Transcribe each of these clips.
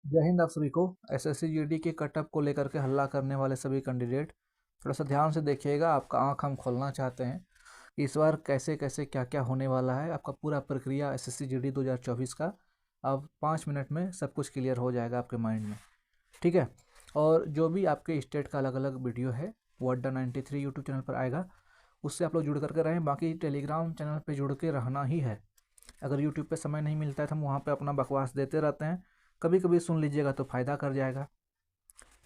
जय हिंद आप सभी को। एसएससी जीडी के कटअप को लेकर के हल्ला करने वाले सभी कैंडिडेट थोड़ा सा ध्यान से देखिएगा। आपका आंख हम खोलना चाहते हैं इस बार कैसे कैसे क्या क्या होने वाला है। आपका पूरा प्रक्रिया एसएससी जीडी 2024 का अब 5 मिनट में सब कुछ क्लियर हो जाएगा आपके माइंड में, ठीक है। और जो भी आपके स्टेट का अलग अलग वीडियो है वो अड्डा 93 यूट्यूब चैनल पर आएगा, उससे आप लोग जुड़ करके रहें। बाकी टेलीग्राम चैनल पर जुड़ के रहना ही है। अगर यूट्यूब पे समय नहीं मिलता है तो हम वहाँ पे अपना बकवास देते रहते हैं, कभी कभी सुन लीजिएगा तो फ़ायदा कर जाएगा,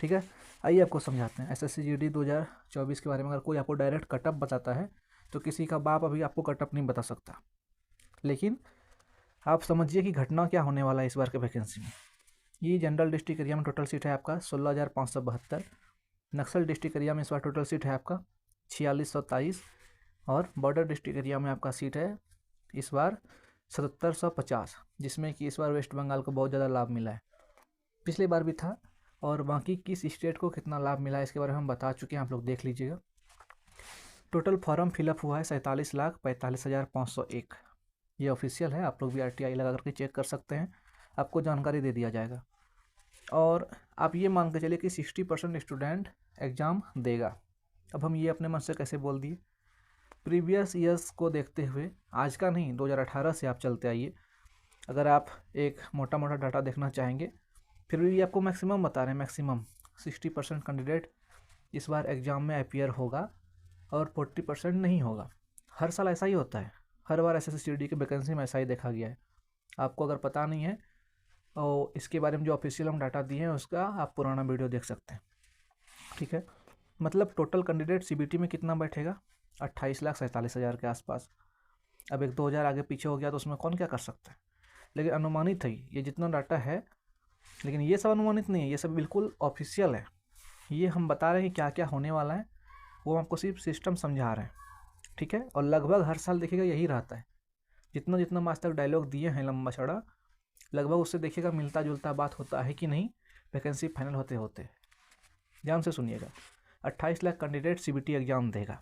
ठीक है। आइए आपको समझाते हैं एसएससी जीडी 2024 के बारे में। अगर कोई आपको डायरेक्ट कटअप बताता है तो किसी का बाप अभी आपको कटअप नहीं बता सकता, लेकिन आप समझिए कि घटना क्या होने वाला है इस बार के वैकेंसी में। ये जनरल डिस्ट्रिक्ट एरिया में टोटल सीट है आपका 16,572। नक्सल डिस्ट्रिक्ट एरिया में इस बार टोटल सीट है आपका 4623। और बॉर्डर डिस्ट्रिक्ट एरिया में आपका सीट है इस बार 7750, जिसमें कि इस बार वेस्ट बंगाल को बहुत ज़्यादा लाभ मिला है, पिछले बार भी था। और बाकी किस स्टेट को कितना लाभ मिला है इसके बारे में हम बता चुके हैं, आप लोग देख लीजिएगा। टोटल फॉर्म फिलअप हुआ है 47,45,501। ये ऑफिशियल है, आप लोग भी RTI लगा करके चेक कर सकते हैं, आपको जानकारी दे दिया जाएगा। और आप ये मान के चलिए कि 60% स्टूडेंट एग्ज़ाम देगा। अब हम ये अपने मन से कैसे बोल दिए, प्रीवियस ईयर्स को देखते हुए, आज का नहीं 2018 से आप चलते आइए। अगर आप एक मोटा मोटा डाटा देखना चाहेंगे, फिर भी आपको मैक्सिमम बता रहे हैं, मैक्सिमम 60% कैंडिडेट इस बार एग्ज़ाम में अपीयर होगा और 40% नहीं होगा। हर साल ऐसा ही होता है, हर बार एसएससी जीडी के वैकेंसी में ऐसा ही देखा गया है। आपको अगर पता नहीं है और इसके बारे में जो ऑफिशियल हम डाटा दिए हैं उसका आप पुराना वीडियो देख सकते हैं, ठीक है। मतलब टोटल कैंडिडेट सीबीटी में कितना बैठेगा, 28,47,000 के आसपास। अब एक 2,000 आगे पीछे हो गया तो उसमें कौन क्या कर सकता है, लेकिन अनुमानित है ये जितना डाटा है। लेकिन ये सब अनुमानित नहीं है, ये सब बिल्कुल ऑफिशियल है। ये हम बता रहे हैं कि क्या क्या होने वाला है, वो हम आपको सिर्फ सिस्टम समझा रहे हैं, ठीक है। और लगभग हर साल देखिएगा यही रहता है, जितना जितना हम आज तक डायलॉग दिए हैं लंबा चौड़ा, लगभग उससे देखिएगा मिलता जुलता बात होता है कि नहीं वैकेंसी फाइनल होते होते। ध्यान से सुनिएगा, 28 लाख कैंडिडेट सीबीटी एग्जाम देगा।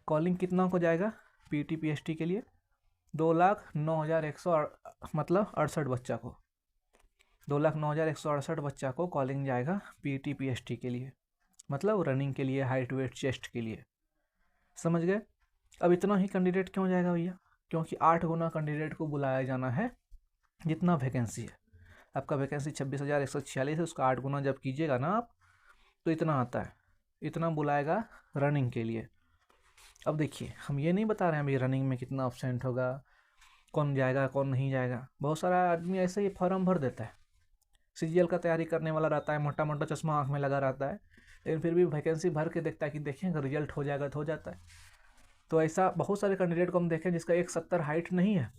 कॉलिंग कितना को जाएगा पीटी पीएचटी के लिए, 2,09,100 मतलब 68 बच्चा को, 2,09,168 बच्चा को कॉलिंग जाएगा पीटी पीएचटी के लिए, मतलब रनिंग के लिए, हाइट वेट चेस्ट के लिए, समझ गए। अब इतना ही कैंडिडेट क्यों जाएगा भैया, क्योंकि 8 गुना कैंडिडेट को बुलाया जाना है जितना वैकेंसी है। आपका वैकेंसी 26,146 है, उसका 8 गुना जब कीजिएगा ना आप तो इतना आता है, इतना बुलाएगा रनिंग के लिए। अब देखिए हम ये नहीं बता रहे हैं अभी रनिंग में कितना ऑब्सेंट होगा, कौन जाएगा कौन नहीं जाएगा। बहुत सारा आदमी ऐसे ही फॉर्म भर देता है, सीजीएल का तैयारी करने वाला रहता है, मोटा मोटा चश्मा आँख में लगा रहता है, लेकिन फिर भी वैकेंसी भर के देखता है कि देखें अगर रिजल्ट हो जाएगा तो हो जाता है। तो ऐसा बहुत सारे कैंडिडेट को हम देखें जिसका 170 हाइट नहीं है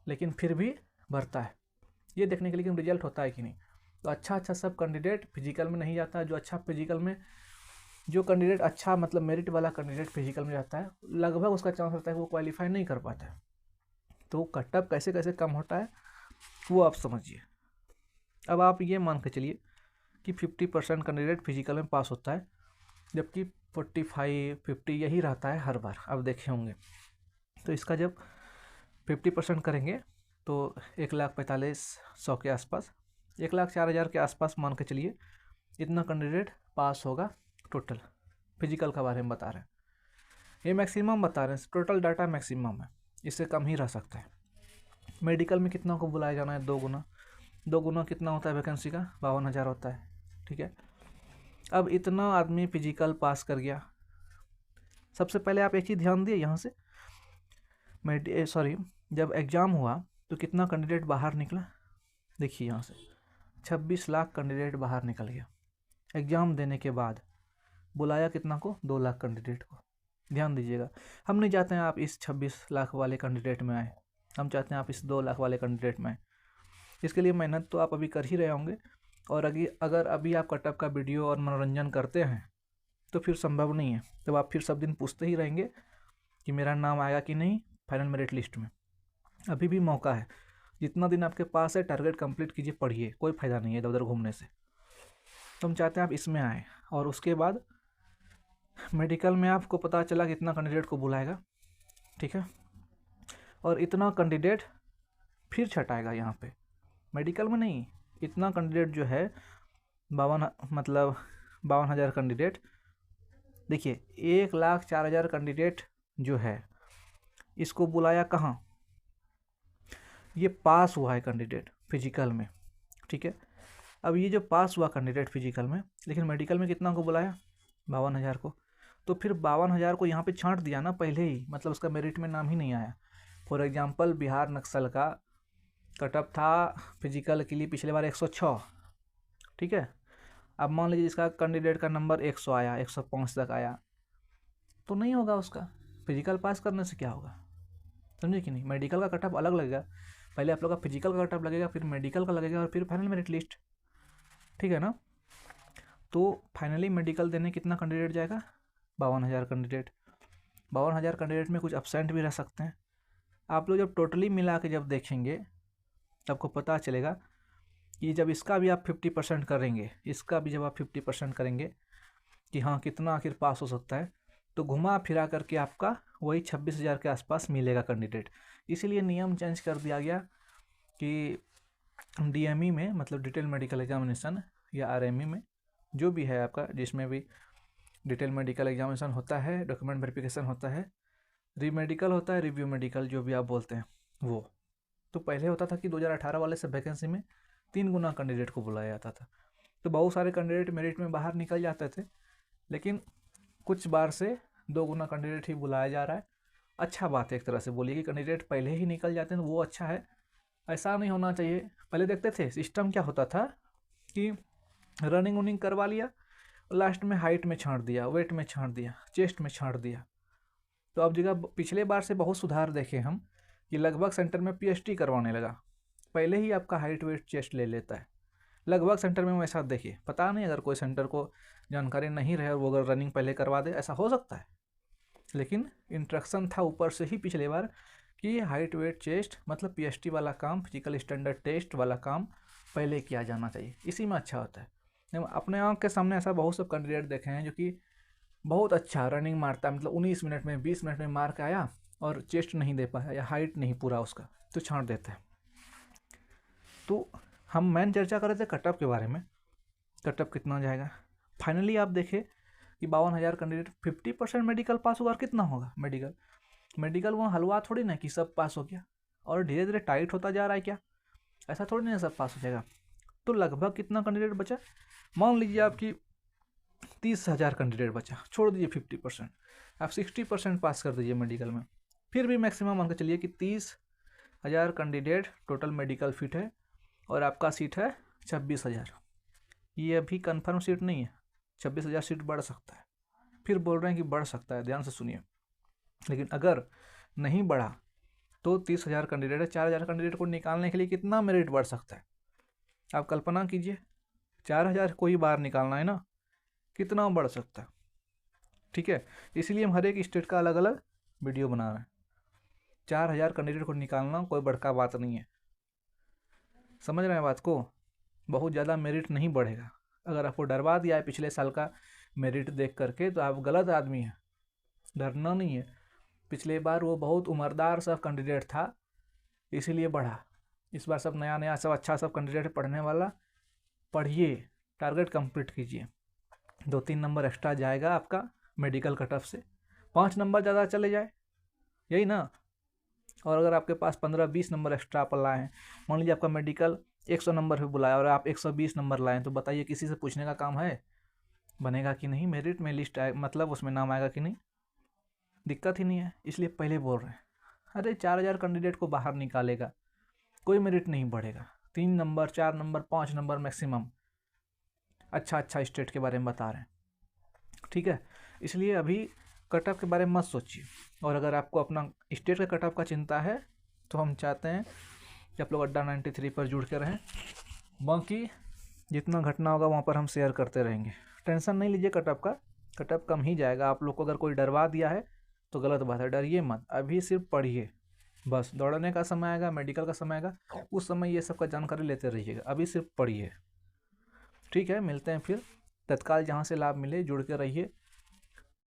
लेकिन फिर भी भरता है, ये देखने के लिए कि रिजल्ट होता है कि नहीं। तो अच्छा सब कैंडिडेट फिजिकल में नहीं जाता है। जो अच्छा फिजिकल में, जो कैंडिडेट अच्छा मतलब मेरिट वाला कैंडिडेट फिजिकल में जाता है, लगभग उसका चांस रहता है कि वो क्वालिफाई नहीं कर पाता है। तो कटअप कैसे कैसे कम होता है वो आप समझिए। अब आप ये मान के चलिए कि 50% कैंडिडेट फिजिकल में पास होता है, जबकि 45-50 यही रहता है हर बार, अब देखे होंगे। तो इसका जब 50% करेंगे तो 1,45,100 के आसपास, 1,04,000 के आसपास मान के चलिए इतना कैंडिडेट पास होगा टोटल। फिजिकल का बारे में बता रहे हैं, ये मैक्सिमम बता रहे हैं, टोटल डाटा मैक्सिमम है, इससे कम ही रह सकता है। मेडिकल में कितना को बुलाया जाना है, 2 गुना। 2 गुना कितना होता है वैकेंसी का, 52,000 होता है, ठीक है। अब इतना आदमी फिजिकल पास कर गया। सबसे पहले आप एक चीज़ ध्यान दिए, यहाँ से जब एग्ज़ाम हुआ तो कितना कैंडिडेट बाहर निकला, देखिए यहाँ से 26 लाख कैंडिडेट बाहर निकल गया। एग्ज़ाम देने के बाद बुलाया कितना को, 2 लाख कैंडिडेट को। ध्यान दीजिएगा, हम नहीं चाहते हैं आप इस 26 लाख वाले कैंडिडेट में आए, हम चाहते हैं आप इस 2 लाख वाले कैंडिडेट में आए। इसके लिए मेहनत तो आप अभी कर ही रहे होंगे, और अगर अभी आप कटअप का वीडियो और मनोरंजन करते हैं तो फिर संभव नहीं है, तब आप फिर सब दिन पूछते ही रहेंगे कि मेरा नाम आएगा कि नहीं फाइनल मेरिट लिस्ट में। अभी भी मौका है, जितना दिन आपके पास है टारगेट कंप्लीट कीजिए, पढ़िए, कोई फ़ायदा नहीं है इधर उधर घूमने से। तो हम चाहते हैं आप इसमें आएँ, और उसके बाद मेडिकल में आपको पता चला कि इतना कैंडिडेट को बुलाएगा, ठीक है, और इतना कैंडिडेट फिर छटाएगा यहाँ पे, मेडिकल में नहीं, इतना कैंडिडेट जो है 52,000 कैंडिडेट, देखिए 1,04,000 कैंडिडेट जो है इसको बुलाया कहाँ, ये पास हुआ है कैंडिडेट फिजिकल में, ठीक है। अब ये जो पास हुआ कैंडिडेट फिजिकल में, लेकिन मेडिकल में कितना को बुलाया, 52,000 को, तो फिर 52,000 को यहाँ पे छांट दिया ना पहले ही, मतलब उसका मेरिट में नाम ही नहीं आया। फॉर एग्जांपल बिहार नक्सल का कटअप था फिजिकल के लिए पिछले बार 106, ठीक है। अब मान लीजिए इसका कैंडिडेट का नंबर 100 आया, 105 तक आया, तो नहीं होगा उसका, फिजिकल पास करने से क्या होगा, समझे कि नहीं। मेडिकल का कटअप अलग लगेगा, पहले आप लोग का फिजिकल का कटअप लगेगा, फिर मेडिकल का लगेगा, और फिर फाइनल मेरिट लिस्ट, ठीक है ना। तो फाइनली मेडिकल देने कितना कैंडिडेट जाएगा, 52,000 कैंडिडेट। 52,000 कैंडिडेट में कुछ एब्सेंट भी रह सकते हैं। आप लोग जब टोटली मिला के जब देखेंगे तब आपको पता चलेगा कि जब इसका भी आप 50% करेंगे, इसका भी जब आप 50% करेंगे कि हाँ कितना आखिर पास हो सकता है, तो घुमा फिरा करके आपका वही 26,000 के आसपास मिलेगा कैंडिडेट। इसीलिए नियम चेंज कर दिया गया कि DME में, मतलब डिटेल मेडिकल एग्जामिनेशन, या RME में, जो भी है आपका, जिसमें भी डिटेल मेडिकल एग्जामिनेशन होता है, डॉक्यूमेंट वेरिफिकेशन होता है, री मेडिकल होता है, रिव्यू मेडिकल जो भी आप बोलते हैं वो, तो पहले होता था कि 2018 वाले से वैकेंसी में 3 गुना कैंडिडेट को बुलाया जाता था। तो बहुत सारे कैंडिडेट मेरिट में बाहर निकल जाते थे, लेकिन कुछ बार से 2 गुना कैंडिडेट ही बुलाया जा रहा है। अच्छा बात है, एक तरह से बोलिए कि कैंडिडेट पहले ही निकल जाते हैं, वो अच्छा है, ऐसा नहीं होना चाहिए। पहले देखते थे सिस्टम क्या होता था कि रनिंग वनिंग करवा लिया, लास्ट में हाइट में छांट दिया, वेट में छांट दिया, चेस्ट में छांट दिया। तो अब जगह पिछले बार से बहुत सुधार देखे हम कि लगभग सेंटर में PST करवाने लगा, पहले ही आपका हाइट वेट चेस्ट ले लेता है लगभग सेंटर में। वैसा देखिए, पता नहीं अगर कोई सेंटर को जानकारी नहीं रहे और वो अगर रनिंग पहले करवा दे, ऐसा हो सकता है, लेकिन इंस्ट्रक्शन था ऊपर से ही पिछले बार कि हाइट वेट चेस्ट मतलब PST वाला काम, फिजिकल स्टैंडर्ड टेस्ट वाला काम पहले किया जाना चाहिए, इसी में अच्छा होता है। अपने आँख के सामने ऐसा बहुत सब कैंडिडेट देखे हैं जो कि बहुत अच्छा रनिंग मारता है, मतलब 19 मिनट में 20 मिनट में मार के आया और चेस्ट नहीं दे पाया या हाइट नहीं पूरा उसका, तो छांट देते हैं। तो हम मेन चर्चा कर रहे थे कटअप के बारे में, कटअप कितना जाएगा। फाइनली आप देखें कि 52,000 कैंडिडेट 50% मेडिकल पास होगा, और कितना होगा मेडिकल वहाँ हलवा थोड़ी ना कि सब पास हो गया, और धीरे धीरे टाइट होता जा रहा है क्या, ऐसा थोड़ी ना सब पास हो जाएगा। तो लगभग कितना कैंडिडेट बचा, मान लीजिए आपकी 30,000 कैंडिडेट बचा, छोड़ दीजिए 50%, आप 60% पास कर दीजिए मेडिकल में, फिर भी मैक्सिमम मान के चलिए कि 30,000 कैंडिडेट टोटल मेडिकल फिट है, और आपका सीट है 26,000। ये अभी कंफर्म सीट नहीं है, 26,000 सीट बढ़ सकता है, फिर बोल रहे हैं कि बढ़ सकता है, ध्यान से सुनिए। लेकिन अगर नहीं बढ़ा तो 30,000 कैंडिडेट है, 4,000 कैंडिडेट को निकालने के लिए कितना मेरिट बढ़ सकता है, आप कल्पना कीजिए। 4,000 को ही बाहर निकालना है ना, कितना बढ़ सकता है, ठीक है। इसीलिए हम हर एक स्टेट का अलग अलग वीडियो बना रहे हैं। 4,000 कैंडिडेट को निकालना कोई बड़का बात नहीं है, समझ रहे हैं बात को। बहुत ज़्यादा मेरिट नहीं बढ़ेगा। अगर आपको डरवा दिया है पिछले साल का मेरिट देख करके, तो आप गलत आदमी हैं, डरना नहीं है। पिछले बार वो बहुत उम्रदार सब कैंडिडेट था, इसीलिए बढ़ा। इस बार सब नया नया सब अच्छा सब कैंडिडेट पढ़ने वाला, पढ़िए, टारगेट कंप्लीट कीजिए। 2-3 नंबर एक्स्ट्रा जाएगा आपका मेडिकल कटअप से, 5 नंबर ज़्यादा चले जाए, यही ना। और अगर आपके पास 15-20 नंबर एक्स्ट्रा आप लाए हैं, मान लीजिए आपका मेडिकल 100 नंबर पे बुलाया और आप 120 नंबर लाएँ, तो बताइए किसी से पूछने का काम है, बनेगा कि नहीं, मेरिट में लिस्ट आए, मतलब उसमें नाम आएगा कि नहीं, दिक्कत ही नहीं है। इसलिए पहले बोल रहे हैं, अरे 4,000 कैंडिडेट को बाहर निकालेगा, कोई मेरिट नहीं बढ़ेगा। 3 नंबर 4 नंबर 5 नंबर मैक्सिमम, अच्छा स्टेट के बारे में बता रहे हैं, ठीक है। इसलिए अभी कटअप के बारे में मत सोचिए, और अगर आपको अपना स्टेट का कटअप का चिंता है तो हम चाहते हैं कि आप लोग अड्डा 93 पर जुड़ के रहें। बाकी जितना घटना होगा वहाँ पर हम शेयर करते रहेंगे, टेंशन नहीं लीजिए कटअप का, कटअप कम ही जाएगा। आप लोग को अगर कोई डरवा दिया है तो गलत बात है, डरिए मत, अभी सिर्फ पढ़िए बस। दौड़ने का समय आएगा, मेडिकल का समय आएगा, उस समय ये सब का जानकारी लेते रहिएगा, अभी सिर्फ पढ़िए, ठीक है। मिलते हैं फिर, तत्काल जहाँ से लाभ मिले जुड़ के रहिए।